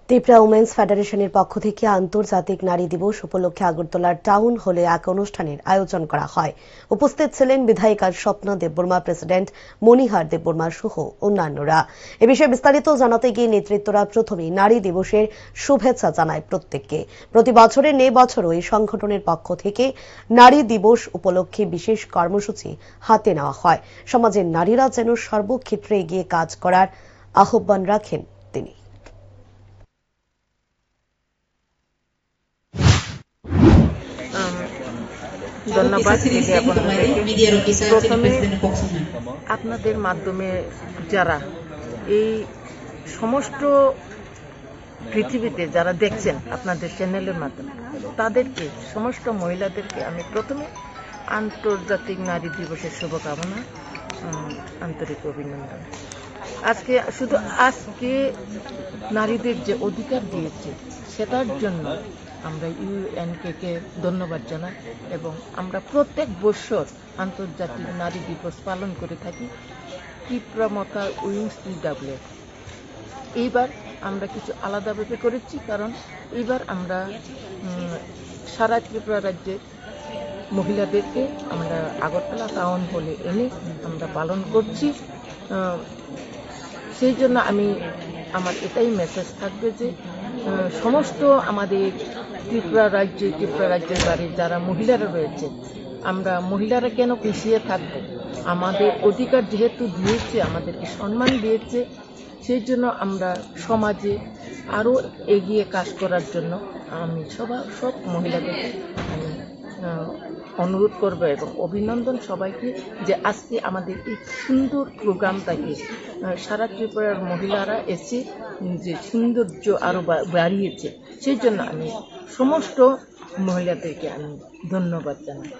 Tripura women's ফেডারেশনের পক্ষ থেকে আন্তর্জাতিক নারী দিবস উপলক্ষে আগরতলার টাউন হলে এক অনুষ্ঠানের আয়োজন করা হয়। উপস্থিত ছিলেন বিধায়িকা স্বপ্না দেববর্মা, প্রেসিডেন্ট মণিহার দেববর্মা সহ অন্যান্যরা। এ বিষয়ে বিস্তারিত জানাতে গিয়ে নেতৃত্বরা প্রথমেই নারী দিবসের শুভেচ্ছা জানায় প্রত্যেককে। প্রতি বছরের ন্যায় বছরও এই সংগঠনের পক্ষ থেকে নারী দিবস উপলক্ষে বিশেষ কর্মসূচি হাতে নেওয়া হয়। সমাজের নারীরা যেন সর্বক্ষেত্রে এগিয়ে কাজ করার আহ্বান রাখেন তিনি। ধন্যবাদ। প্রথমে আপনাদের মাধ্যমে যারা এই সমস্ত পৃথিবীতে যারা দেখছেন আপনাদের চ্যানেলের মাধ্যমে, তাদেরকে সমস্ত মহিলাদেরকে আমি প্রথমে আন্তর্জাতিক নারী দিবসের শুভকামনা, আন্তরিক অভিনন্দন। আজকে নারীদের যে অধিকার দিয়েছে সেটার জন্য আমরা ইউএনকে ধন্যবাদ জানাই এবং আমরা প্রত্যেক বছর আন্তর্জাতিক নারী দিবস পালন করে থাকি ত্রিপুরা মথা উইংস PWF। এইবার আমরা কিছু আলাদাভাবে করেছি, কারণ এইবার আমরা সারা ত্রিপুরা রাজ্যের মহিলাদেরকে আমরা আগরতলা টাউন হলে এনে আমরা পালন করছি। সেই জন্য আমার এটাই মেসেজ থাকবে যে সমস্ত আমাদের ত্রিপুরা রাজ্যের বাড়ির যারা মহিলারা রয়েছে, আমরা মহিলারা কেন পিছিয়ে থাকবো? আমাদের অধিকার যেহেতু দিয়েছে, আমাদেরকে সম্মান দিয়েছে, সেই জন্য আমরা সমাজে আরো এগিয়ে কাজ করার জন্য আমি সব মহিলাদেরকে আমি অনুরোধ করব এবং অভিনন্দন সবাইকে যে আজকে আমাদের এই সুন্দর প্রোগ্রামটাকে সারা ত্রিপুরার মহিলারা এসে যে সৌন্দর্য আরো বাড়িয়েছে, সেই জন্য আমি সমস্ত মহিলাদেরকে আমি ধন্যবাদ জানাই।